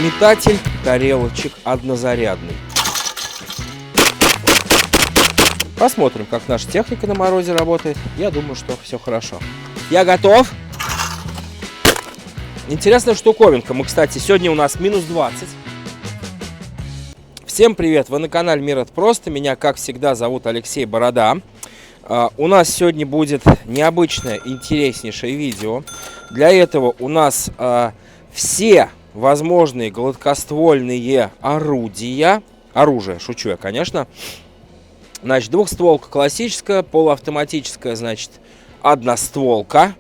Метатель тарелочек однозарядный. Посмотрим, как наша техника на морозе работает. Я думаю, что все хорошо. Я готов. Интересная штуковинка. Кстати, сегодня у нас минус 20. Всем привет! Вы на канале Мир это просто. Меня, как всегда, зовут Алексей Борода. У нас сегодня будет необычное, интереснейшее видео. Для этого у нас все возможные гладкоствольные оружие, шучу я, конечно. Значит, двухстволка классическая, полуавтоматическая, значит, одностволка,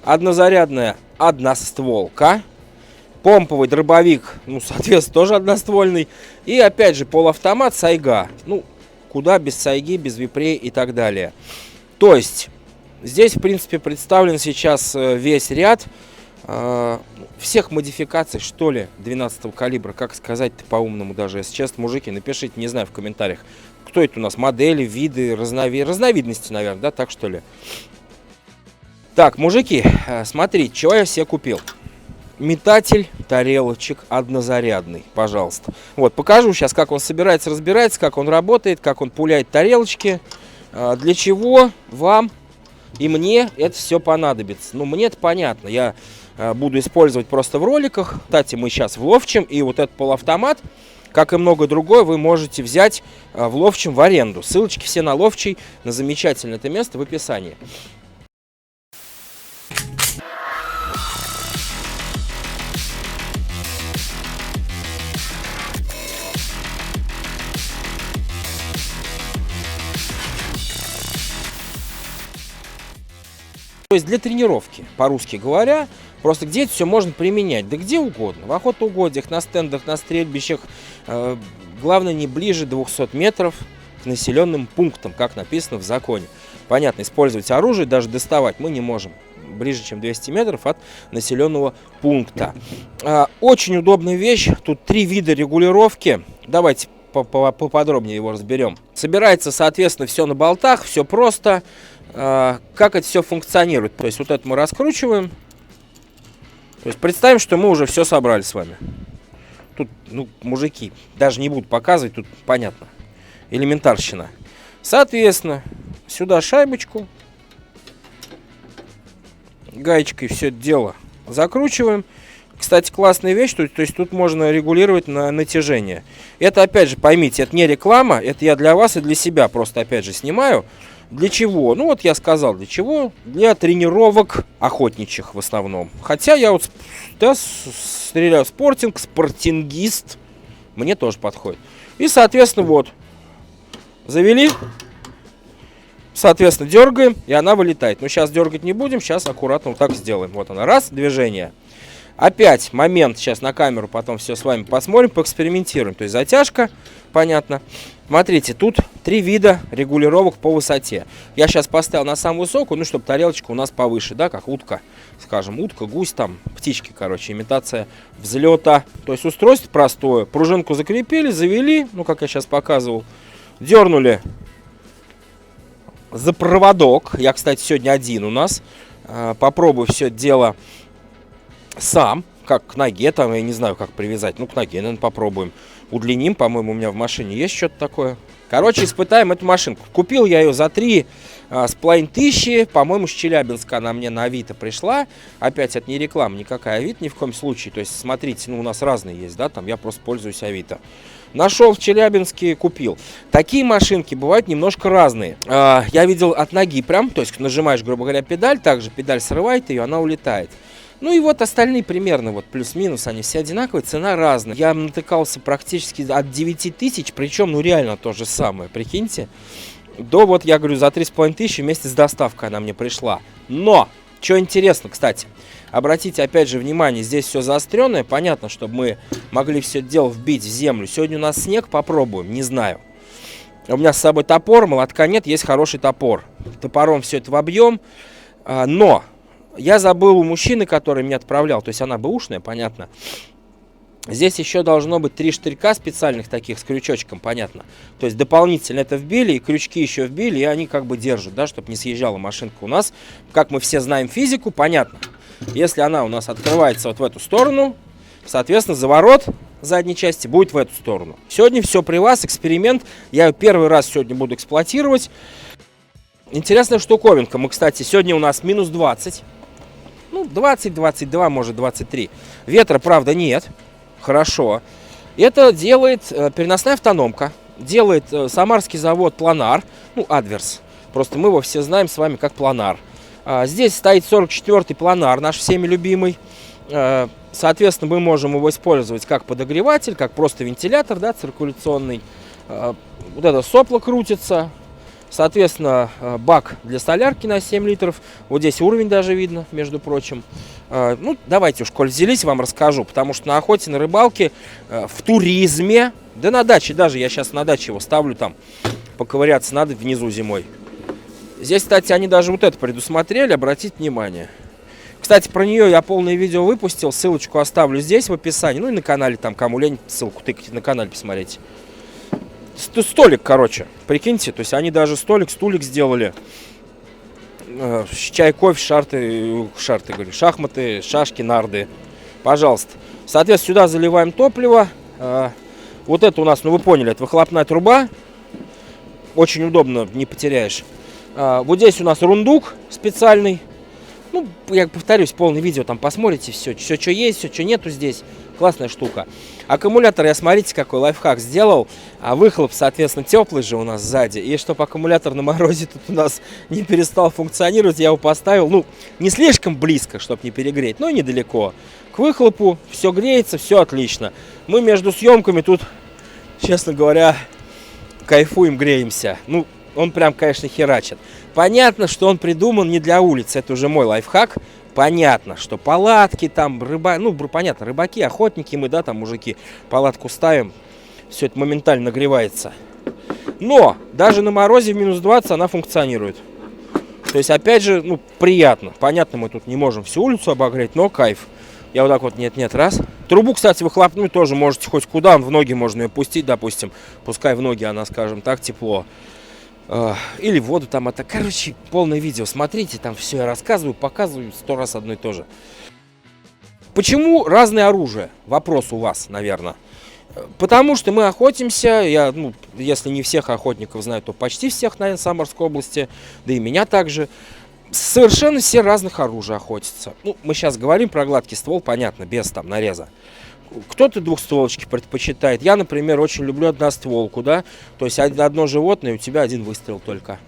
однозарядная одностволка, помповый дробовик, соответственно, тоже одноствольный, и опять же полуавтомат сайга. Куда без сайги, без випрей и так далее. То есть здесь, в принципе, представлен сейчас весь ряд всех модификаций, что ли, 12-го калибра. Как сказать-то по-умному даже, если честно, мужики, напишите, не знаю, в комментариях, кто это у нас, модели, виды, разновидности, наверное, да, так что ли. Так, мужики, смотрите, чего я себе купил. Метатель тарелочек однозарядный, пожалуйста. Вот, покажу сейчас, как он собирается, разбирается, как он работает, как он пуляет тарелочки. Для чего вам и мне это все понадобится. Мне это понятно, я буду использовать просто в роликах. Кстати, мы сейчас в Ловчем, и вот этот полуавтомат, как и многое другое, вы можете взять в Ловчем в аренду. Ссылочки все на Ловчий, на замечательное это место в описании. То есть для тренировки, по-русски говоря, просто где это все можно применять? Да где угодно, в охотоугодьях, на стендах, на стрельбищах. Главное, не ближе 200 метров к населенным пунктам, как написано в законе. Понятно, использовать оружие, даже доставать мы не можем ближе, чем 200 метров от населенного пункта. Очень удобная вещь, тут 3 вида регулировки. Давайте поподробнее его разберем. Собирается, соответственно, все на болтах, все просто. Как это все функционирует? То есть вот это мы раскручиваем. То есть представим, что мы уже все собрали с вами. Тут, мужики, даже не буду показывать, тут понятно. Элементарщина. Соответственно, сюда шайбочку. Гаечкой все это дело закручиваем. Кстати, классная вещь, то есть тут можно регулировать на натяжение. Это, опять же, поймите, это не реклама, это я для вас и для себя просто, опять же, снимаю. Для чего? Вот я сказал, для чего? Для тренировок охотничьих в основном. Хотя я вот стреляю в спортингист, мне тоже подходит. И, соответственно, вот, завели, соответственно, дергаем, и она вылетает. Но сейчас дергать не будем, сейчас аккуратно вот так сделаем. Вот она, раз, движение. Опять момент, сейчас на камеру потом все с вами посмотрим, поэкспериментируем. То есть затяжка, понятно. Смотрите, тут 3 вида регулировок по высоте. Я сейчас поставил на самую высокую, чтобы тарелочка у нас повыше, да, как утка. Скажем, утка, гусь, там, птички, имитация взлета. То есть устройство простое. Пружинку закрепили, завели, как я сейчас показывал. Дернули за проводок. Я, кстати, сегодня один у нас. Попробую все это дело сам, как к ноге, там, я не знаю, как привязать. К ноге, наверное, попробуем. Удлиним, по-моему, у меня в машине есть что-то такое. Короче, испытаем эту машинку. Купил я ее за 3,5 тысячи. По-моему, с Челябинска она мне на Авито пришла. Опять, это не реклама никакая, Авито ни в коем случае. То есть, смотрите, у нас разные есть, да, там я просто пользуюсь Авито. Нашел в Челябинске, купил. Такие машинки бывают немножко разные. Я видел от ноги прям, то есть нажимаешь, грубо говоря, педаль, также педаль срывает ее, она улетает. И вот остальные примерно, плюс-минус, они все одинаковые, цена разная. Я натыкался практически от 9 тысяч, причем, реально то же самое, прикиньте. До, я говорю, за 3,5 тысячи вместе с доставкой она мне пришла. Но, что интересно, кстати, обратите опять же внимание, здесь все заостренное, понятно, чтобы мы могли все это дело вбить в землю. Сегодня у нас снег, попробуем, не знаю. У меня с собой топор, молотка нет, есть хороший топор. Топором все это вобьем, но... Я забыл у мужчины, который меня отправлял, то есть она бэушная, понятно. Здесь еще должно быть 3 штырька специальных таких с крючочком, понятно. То есть дополнительно это вбили, и крючки еще вбили, и они держат, да, чтобы не съезжала машинка у нас. Как мы все знаем физику, понятно. Если она у нас открывается вот в эту сторону, Соответственно, заворот задней части будет в эту сторону. Сегодня все при вас, эксперимент. Я первый раз сегодня буду эксплуатировать. Интересная штуковинка. Мы, кстати, сегодня у нас минус 20. Ну, 20, 22, может 23. Ветра, правда, нет. Хорошо. Это делает переносная автономка. Делает самарский завод Планар. Ну, Адверс. Просто мы его все знаем с вами как Планар. Здесь стоит 44-й Планар, наш всеми любимый. Соответственно, мы можем его использовать как подогреватель, как просто вентилятор, да, циркуляционный. Вот это сопло крутится. Соответственно, бак для солярки на 7 литров. Вот здесь уровень даже видно, между прочим. Ну, давайте уж, коль взялись, вам расскажу. Потому что на охоте, на рыбалке, в туризме, да на даче даже, я сейчас на даче его ставлю там, поковыряться надо внизу зимой. Здесь, кстати, они даже вот это предусмотрели, обратите внимание. Кстати, про нее я полное видео выпустил, ссылочку оставлю здесь в описании. Ну и на канале, там, кому лень, ссылку тыкайте на канале, посмотрите. Столик, короче, прикиньте, то есть они даже стулик сделали. Чай, кофе, шахматы, шашки, нарды. Пожалуйста. Соответственно, сюда заливаем топливо. Вот это у нас, ну вы поняли, это выхлопная труба. Очень удобно, не потеряешь. Вот здесь у нас рундук специальный. Ну, я повторюсь, полное видео там посмотрите, все, что есть, все, что нету здесь. Классная штука. Аккумулятор, я смотрите, какой лайфхак сделал. А выхлоп, соответственно, теплый же у нас сзади. И чтобы аккумулятор на морозе тут у нас не перестал функционировать, я его поставил, ну, не слишком близко, чтобы не перегреть, но и недалеко. К выхлопу все греется, все отлично. Мы между съемками тут, честно говоря, кайфуем, греемся. Ну, он прям, конечно, херачит. Понятно, что он придуман не для улицы, это уже мой лайфхак. Понятно, что палатки там, понятно, рыбаки, охотники мы, да, там мужики, палатку ставим, все это моментально нагревается. Но даже на морозе в минус 20 она функционирует. То есть, опять же, ну, приятно. Понятно, мы тут не можем всю улицу обогреть, но кайф. Я вот так вот, нет, раз. Трубу, кстати, выхлопную тоже можете хоть куда, в ноги можно ее пустить, допустим. Пускай в ноги она, скажем так, тепло. Или воду там, это, короче, полное видео. Смотрите, там все я рассказываю, показываю 100 раз одно и то же. Почему разное оружие? Вопрос у вас, наверное. Потому что мы охотимся, я, ну, если не всех охотников знаю, то почти всех, наверное, Самарской области, да и меня также. Совершенно все разных оружия охотятся. Ну, мы сейчас говорим про гладкий ствол, понятно, без там нареза. Кто-то двухстволочки предпочитает. Я, например, очень люблю одностволку, да. То есть одно животное, у тебя один выстрел только.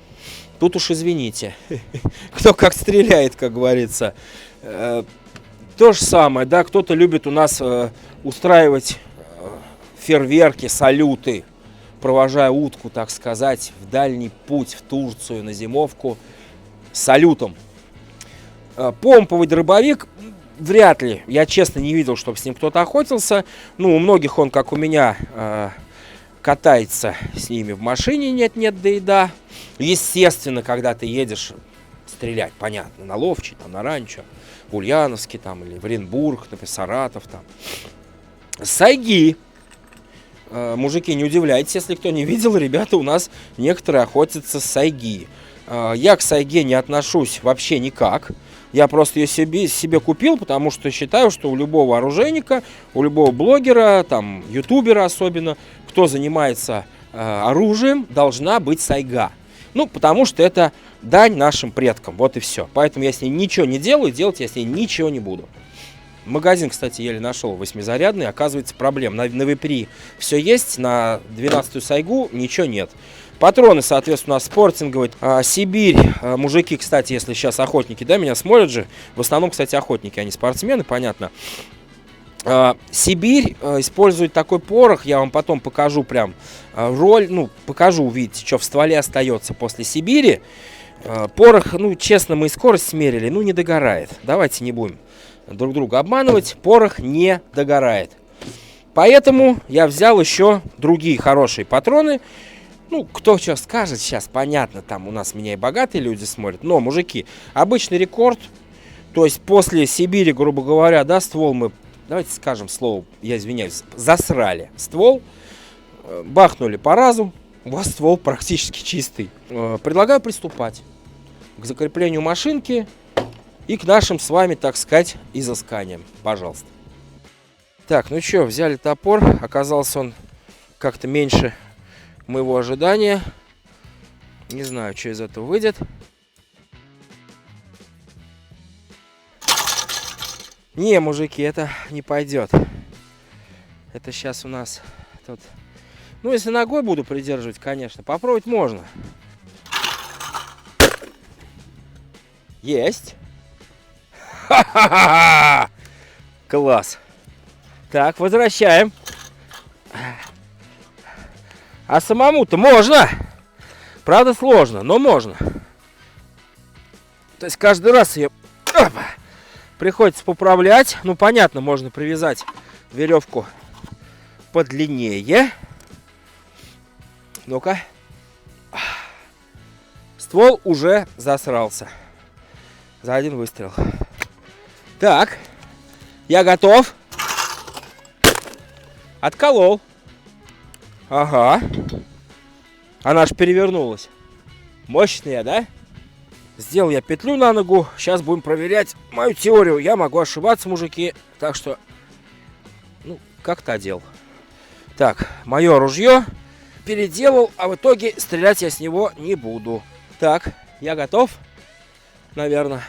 Тут уж извините. Кто как стреляет, как говорится. То же самое, да. Кто-то любит у нас устраивать фейерверки, салюты, провожая утку, так сказать, в дальний путь в Турцию на зимовку с салютом. Помповый дробовик вряд ли. Я честно не видел, чтобы с ним кто-то охотился. Ну, у многих он, как у меня, катается с ними в машине, нет-нет, да и да. Естественно, когда ты едешь стрелять, понятно, на Ловчий, там, на Ранчо, в Ульяновске, там, или в Оренбург, например, Саратов, там. Сайги. Мужики, не удивляйтесь, если кто не видел, ребята у нас некоторые охотятся с сайги. Я к сайге не отношусь вообще никак. Я просто ее себе купил, потому что считаю, что у любого оружейника, у любого блогера, там, ютубера особенно, кто занимается оружием, должна быть сайга. Ну, потому что это дань нашим предкам, вот и все. Поэтому я с ней ничего не делаю, делать я с ней ничего не буду. Магазин, кстати, еле нашел, 8-зарядный, оказывается, проблем. На Випри все есть, на 12-ю сайгу ничего нет. Патроны, соответственно, у нас спортинговые. Сибирь. Мужики, кстати, если сейчас охотники, да, меня смотрят же. В основном, кстати, охотники, а не спортсмены, понятно. Сибирь использует такой порох. Я вам потом покажу прям роль. Ну, покажу, увидите, что в стволе остается после Сибири. Порох, ну, честно, мы скорость смерили, ну, не догорает. Давайте не будем друг друга обманывать. Порох не догорает. Поэтому я взял еще другие хорошие патроны. Ну, кто что скажет, сейчас понятно, там у нас меня и богатые люди смотрят. Но, мужики, обычный рекорд, то есть после Сибири, грубо говоря, да, ствол мы, давайте скажем слово, я извиняюсь, засрали ствол, бахнули по разу, у вас ствол практически чистый. Предлагаю приступать к закреплению машинки и к нашим с вами, так сказать, изысканиям. Пожалуйста. Так, ну что, взяли топор. Оказался он как-то меньше моего ожидания. Не знаю, что из этого выйдет. Не, мужики, это не пойдет. Это сейчас у нас тут... Ну, если ногой буду придерживать, конечно, попробовать можно. Есть. Ха-ха-ха! Класс. Так, возвращаем. А самому-то можно. Правда, сложно, но можно. То есть каждый раз ее приходится поправлять. Ну, понятно, можно привязать веревку подлиннее. Ну-ка. Ствол уже засрался. За один выстрел. Так. Я готов. Отколол. Ага. Она аж перевернулась. Мощная, да? Сделал я петлю на ногу. Сейчас будем проверять мою теорию. Я могу ошибаться, мужики. Так что, ну, как-то одел. Так, мое ружье переделал, а в итоге стрелять я с него не буду. Так, я готов. Наверное.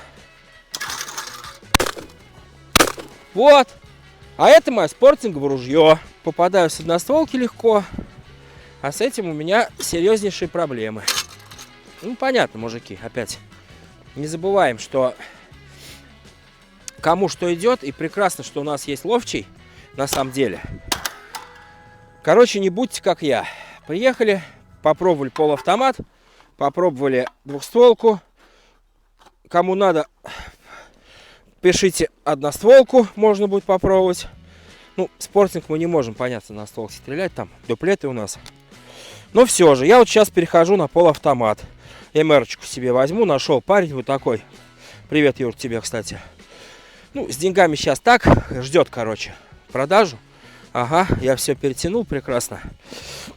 Вот. А это мое спортинговое ружье. Попадаю с одностволки легко. А с этим у меня серьезнейшие проблемы. Ну, понятно, мужики, опять. Не забываем, что кому что идет. И прекрасно, что у нас есть ловчий. На самом деле. Короче, не будьте как я. Приехали, попробовали полуавтомат. Попробовали двухстволку. Кому надо, пишите одностволку. Можно будет попробовать. Ну, спортинг мы не можем, понятно, на стволке стрелять. Там дуплеты у нас. Но все же, я вот сейчас перехожу на полуавтомат. МР-очку себе возьму. Нашел парень вот такой. Привет, Юр, тебе, кстати. Ну, с деньгами сейчас так. Ждет, короче, продажу. Ага, я все перетянул прекрасно.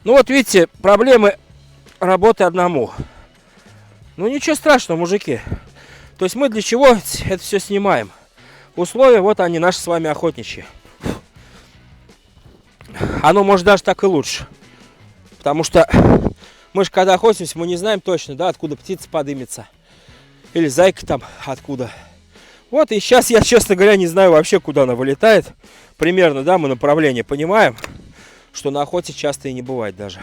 Ну вот, видите, проблемы работы одному. Ну, ничего страшного, мужики. То есть мы для чего это все снимаем? Условия, вот они, наши с вами охотничьи. Оно может даже так и лучше. Потому что мы же когда охотимся, мы не знаем точно, да, откуда птица подымется. Или зайка там откуда. Вот и сейчас я, честно говоря, не знаю вообще, куда она вылетает. Примерно, да, мы направление понимаем, что на охоте часто и не бывает даже.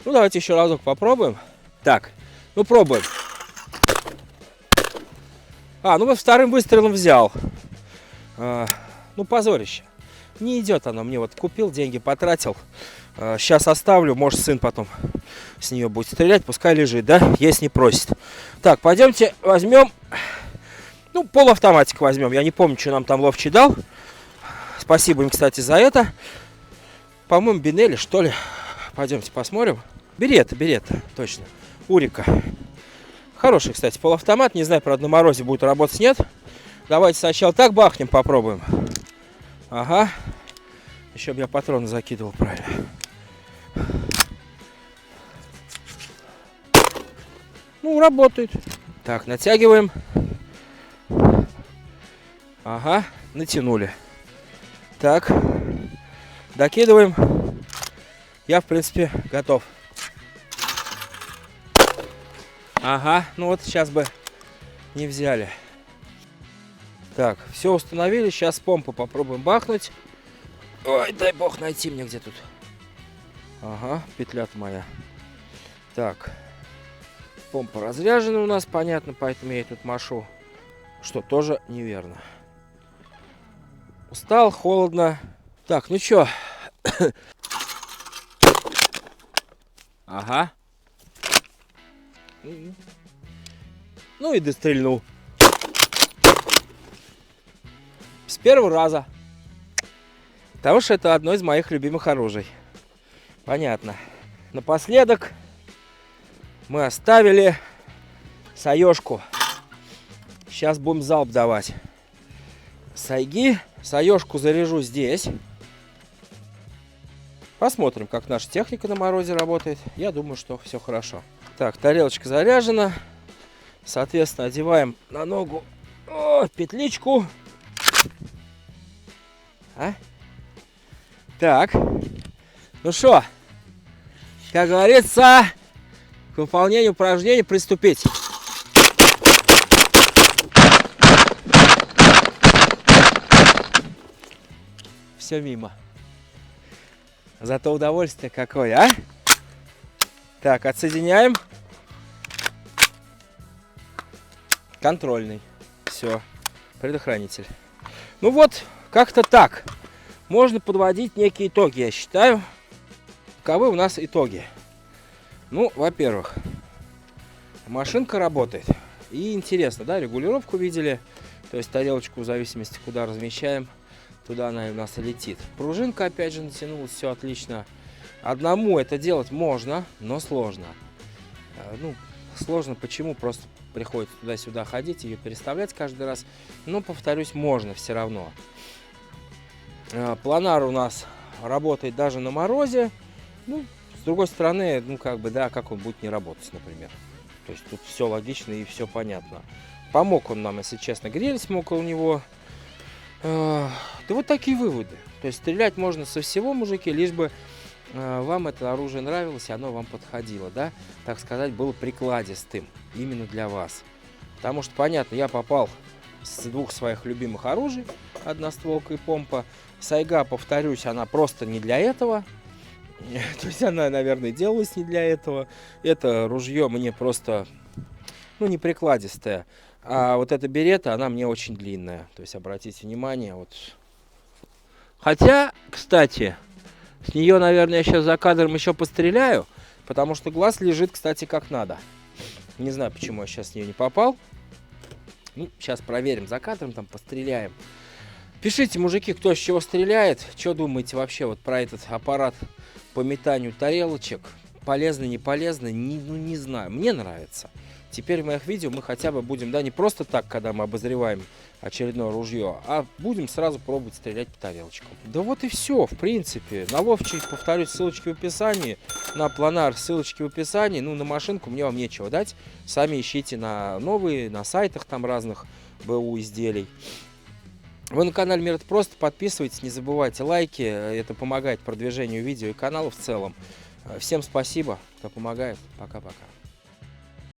Ну, давайте еще разок попробуем. Так, ну пробуем. Ну вот вторым выстрелом взял. Ну, позорище. Не идет она мне. Вот купил, деньги потратил. Сейчас оставлю. Может, сын потом с нее будет стрелять. Пускай лежит, да? Есть не просит. Так, пойдемте возьмем. Ну, полуавтоматик возьмем. Я не помню, что нам там ловчий дал. Спасибо им, кстати, за это. По-моему, Бинелли, что ли. Пойдемте посмотрим. Берета, точно. Урика. Хороший, кстати, полуавтомат. Не знаю, правда, на морозе будет работать, нет. Давайте сначала так бахнем, попробуем. Ага. Еще бы я патроны закидывал правильно. Ну, работает. Так, натягиваем. Ага, натянули. Так, докидываем. Я, в принципе, готов. Ага, ну вот сейчас бы не взяли. Так, все установили. Сейчас помпу попробуем бахнуть. Ой, дай бог найти мне где тут. Ага, петля-то моя. Так, помпа разряжена у нас, понятно, поэтому я ей тут машу. Что тоже неверно. Устал, холодно. Так, ну чё? Ага. Ну и дострельнул. С первого раза. Потому что это одно из моих любимых оружий. Понятно. Напоследок мы оставили саёшку. Сейчас будем залп давать. Сайги. Саёшку заряжу здесь. Посмотрим, как наша техника на морозе работает. Я думаю, что все хорошо. Так, тарелочка заряжена. Соответственно, одеваем на ногу петличку. Так, ну что, как говорится, к выполнению упражнений приступить. Все мимо. Зато удовольствие какое, а? Так, отсоединяем. Контрольный. Все. Предохранитель. Ну вот, как-то так. Можно подводить некие итоги, я считаю. Каковы у нас итоги? Ну, во-первых, машинка работает. И интересно, да, регулировку видели. То есть тарелочку в зависимости, куда размещаем, туда она у нас и летит. Пружинка опять же натянулась, все отлично. Одному это делать можно, но сложно. Ну, сложно почему? Просто приходится туда-сюда ходить, ее переставлять каждый раз. Но, повторюсь, можно все равно. Планар у нас работает даже на морозе. Ну, с другой стороны, ну, как бы, да, как он будет не работать, например. То есть тут все логично и все понятно. Помог он нам, если честно, грелись мы около него. Да вот такие выводы. То есть стрелять можно со всего, мужики, лишь бы вам это оружие нравилось, и оно вам подходило, да, так сказать, было прикладистым именно для вас. Потому что, понятно, я попал с двух своих любимых оружий, одностволка и помпа. Сайга, повторюсь, она просто не для этого. То есть она, наверное, делалась не для этого. Это ружье мне просто, ну, не прикладистое. А вот эта берета, она мне очень длинная. То есть обратите внимание, вот. Хотя, кстати, с нее, наверное, я сейчас за кадром еще постреляю, потому что глаз лежит, кстати, как надо. Не знаю, почему я сейчас с нее не попал. Ну, сейчас проверим за кадром, там постреляем. Пишите, мужики, кто с чего стреляет. Что думаете вообще вот про этот аппарат по метанию тарелочек? Полезно, не полезно? Ну, не знаю. Мне нравится. Теперь в моих видео мы хотя бы будем, да, не просто так, когда мы обозреваем очередное ружье, а будем сразу пробовать стрелять по тарелочкам. Да вот и все, в принципе. На ловчий, повторюсь, ссылочки в описании. На планар ссылочки в описании. Ну, на машинку мне вам нечего дать. Сами ищите на новые, на сайтах там разных БУ изделий. Вы на канале Мир это просто. Подписывайтесь, не забывайте лайки. Это помогает продвижению видео и канала в целом. Всем спасибо, кто помогает. Пока-пока.